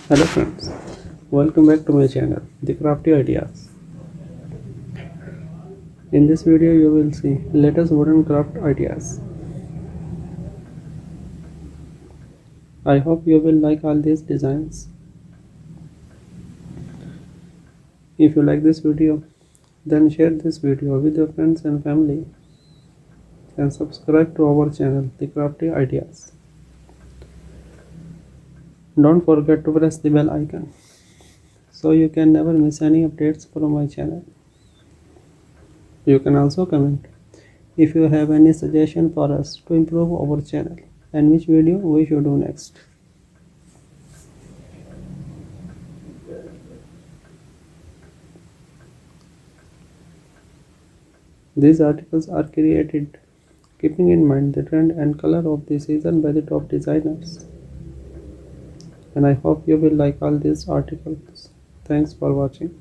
Hello friends, welcome back to my channel, The Crafty Ideas. In this video you will see latest wooden craft ideas. I hope you will like all these designs. If you like this video, then share this video with your friends and family and subscribe to our channel, The Crafty Ideas. Don't forget to press the bell icon so you can never miss any updates from my channel. You can also comment if you have any suggestion for us to improve our channel and which video we should do next. These articles are created keeping in mind the trend and color of the season by the top designers. And I hope you will like all these articles. Thanks for watching.